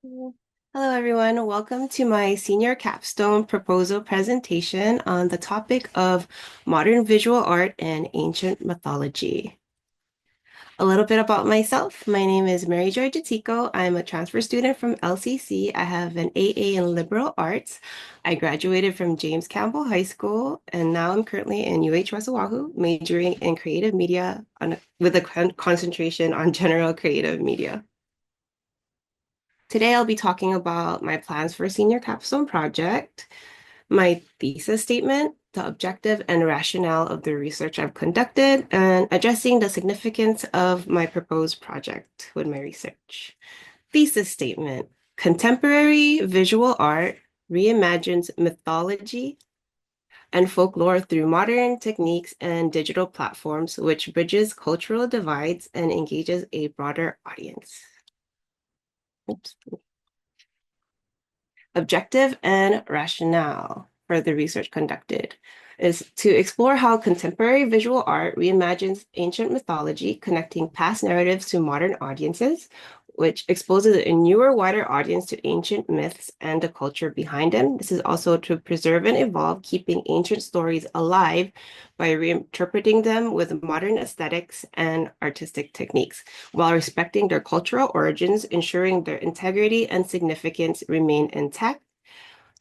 Hello, everyone. Welcome to my senior capstone proposal presentation on the topic of modern visual art and ancient mythology. A little bit about myself. My name is Mary Joy Jatico. I'm a transfer student from LCC. I have an AA in liberal arts. I graduated from James Campbell High School, and now I'm currently in UH West Oahu, majoring in creative media with a concentration on general creative media. Today, I'll be talking about my plans for a senior capstone project, my thesis statement, the objective and rationale of the research I've conducted, and addressing the significance of my proposed project with my research. Thesis statement: Contemporary visual art reimagines mythology and folklore through modern techniques and digital platforms, which bridges cultural divides and engages a broader audience. Oops. Objective and rationale for the research conducted is to explore how contemporary visual art reimagines ancient mythology, connecting past narratives to modern audiences, which exposes a newer, wider audience to ancient myths and the culture behind them. This is also to preserve and evolve, keeping ancient stories alive by reinterpreting them with modern aesthetics and artistic techniques, while respecting their cultural origins, ensuring their integrity and significance remain intact.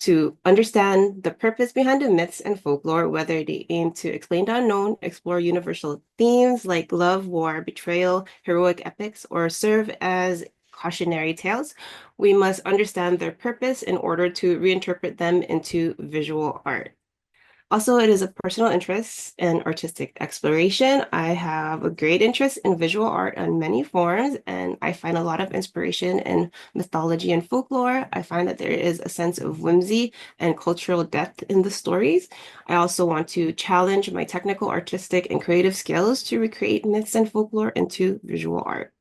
To understand the purpose behind the myths and folklore, whether they aim to explain the unknown, explore universal themes like love, war, betrayal, heroic epics, or serve as cautionary tales, we must understand their purpose in order to reinterpret them into visual art. Also, it is a personal interest in artistic exploration. I have a great interest in visual art in many forms, and I find a lot of inspiration in mythology and folklore. I find that there is a sense of whimsy and cultural depth in the stories. I also want to challenge my technical, artistic, and creative skills to recreate myths and folklore into visual art.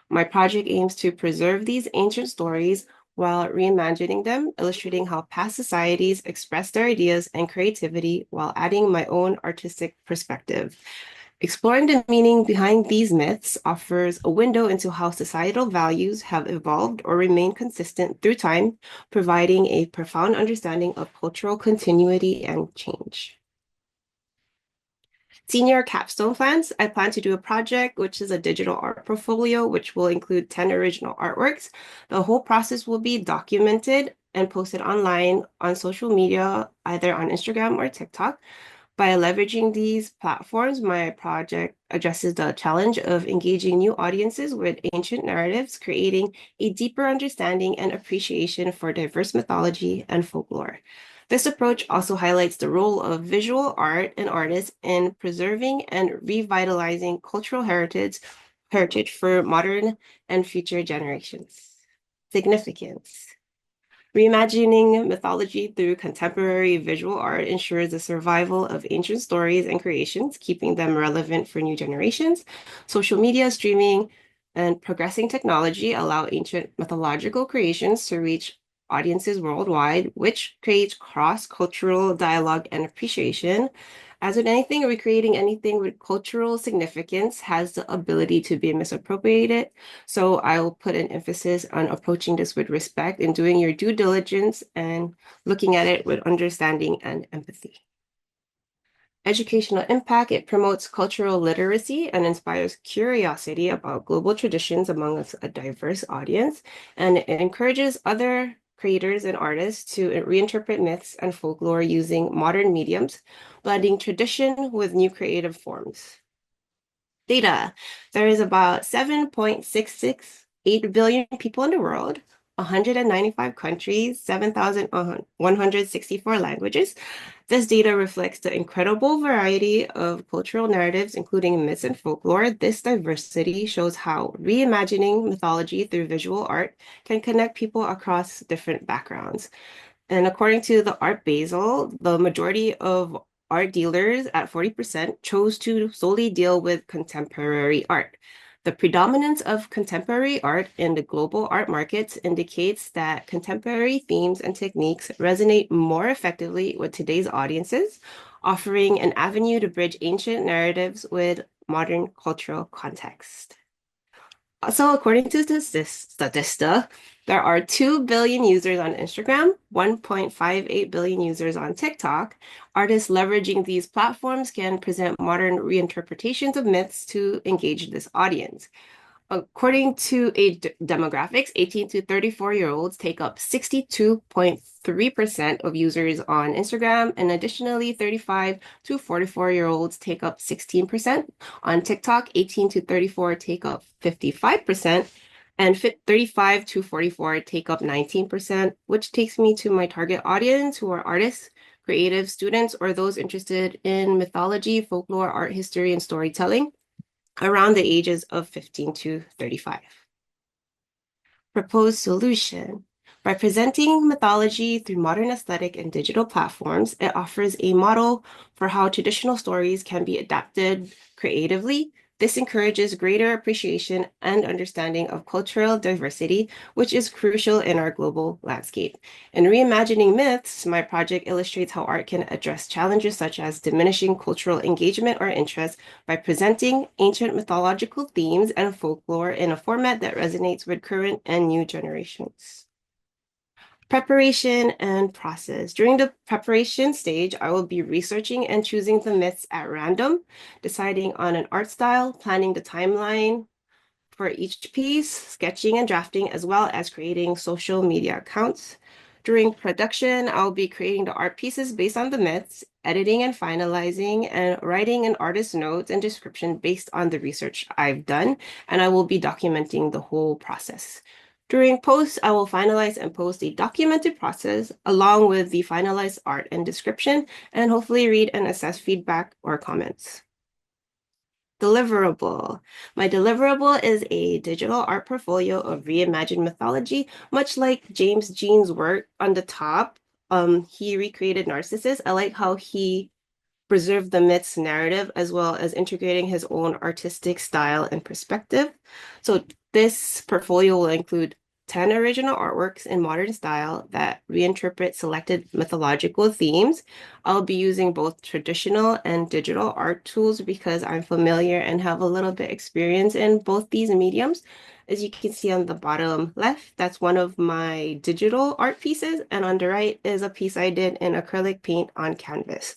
My project aims to preserve these ancient stories while reimagining them, illustrating how past societies express their ideas and creativity while adding my own artistic perspective. Exploring the meaning behind these myths offers a window into how societal values have evolved or remained consistent through time, providing a profound understanding of cultural continuity and change. Senior capstone plans, I plan to do a project, which is a digital art portfolio, which will include 10 original artworks. The whole process will be documented and posted online on social media, either on Instagram or TikTok. By leveraging these platforms, my project addresses the challenge of engaging new audiences with ancient narratives, creating a deeper understanding and appreciation for diverse mythology and folklore. This approach also highlights the role of visual art and artists in preserving and revitalizing cultural heritage for modern and future generations. Significance. Reimagining mythology through contemporary visual art ensures the survival of ancient stories and creations, keeping them relevant for new generations. Social media, streaming, and progressing technology allow ancient mythological creations to reach audiences worldwide, which creates cross-cultural dialogue and appreciation. As with anything, recreating anything with cultural significance has the ability to be misappropriated. So I will put an emphasis on approaching this with respect and doing your due diligence and looking at it with understanding and empathy. Educational impact, it promotes cultural literacy and inspires curiosity about global traditions among a diverse audience, and it encourages other creators and artists to reinterpret myths and folklore using modern mediums, blending tradition with new creative forms. Data. There is about 7.668 billion people in the world, 195 countries, 7,164 languages. This data reflects the incredible variety of cultural narratives, including myths and folklore. This diversity shows how reimagining mythology through visual art can connect people across different backgrounds. And according to the Art Basel, the majority of art dealers at 40% chose to solely deal with contemporary art. The predominance of contemporary art in the global art markets indicates that contemporary themes and techniques resonate more effectively with today's audiences, offering an avenue to bridge ancient narratives with modern cultural context. Also, according to this Statista, There are 2 billion users on Instagram, 1.58 billion users on TikTok. Artists leveraging these platforms can present modern reinterpretations of myths to engage this audience. According to age demographics, 18 to 34-year-olds take up 62.3% of users on Instagram, and additionally, 35 to 44-year-olds take up 16%. On TikTok, 18 to 34 take up 55%, and 35 to 44 take up 19%, which takes me to my target audience, who are artists, creative students, or those interested in mythology, folklore, art history, and storytelling around the ages of 15 to 35. Proposed solution. By presenting mythology through modern aesthetic and digital platforms, it offers a model for how traditional stories can be adapted creatively. This encourages greater appreciation and understanding of cultural diversity, which is crucial in our global landscape. In reimagining myths, my project illustrates how art can address challenges such as diminishing cultural engagement or interest by presenting ancient mythological themes and folklore in a format that resonates with current and new generations. Preparation and process. During the preparation stage, I will be researching and choosing the myths at random, deciding on an art style, planning the timeline for each piece, sketching and drafting, as well as creating social media accounts. During production, I'll be creating the art pieces based on the myths, editing and finalizing, and writing an artist notes and description based on the research I've done, and I will be documenting the whole process. During post, I will finalize and post a documented process along with the finalized art and description, and hopefully read and assess feedback or comments. Deliverable. My deliverable is a digital art portfolio of reimagined mythology, much like James Jean's work on the top. He recreated Narcissus. I like how he preserved the myth's narrative as well as integrating his own artistic style and perspective. So this portfolio will include 10 original artworks in modern style that reinterpret selected mythological themes. I'll be using both traditional and digital art tools because I'm familiar and have a little bit experience in both these mediums. As you can see on the bottom left, that's one of my digital art pieces, and on the right is a piece I did in acrylic paint on canvas.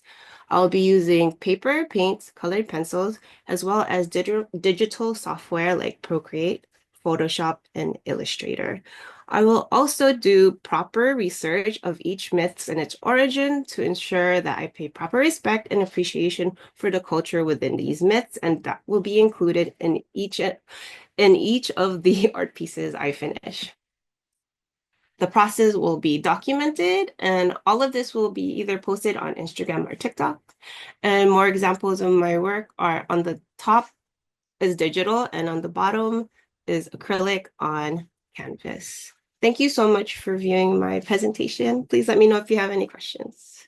I'll be using paper, paints, colored pencils, as well as digital software like Procreate, Photoshop, and Illustrator. I will also do proper research of each myth and its origin to ensure that I pay proper respect and appreciation for the culture within these myths, and that will be included in each of the art pieces I finish. The process will be documented, and all of this will be either posted on Instagram or TikTok. And more examples of my work are on the top is digital, and on the bottom is acrylic on canvas. Thank you so much for viewing my presentation. Please let me know if you have any questions.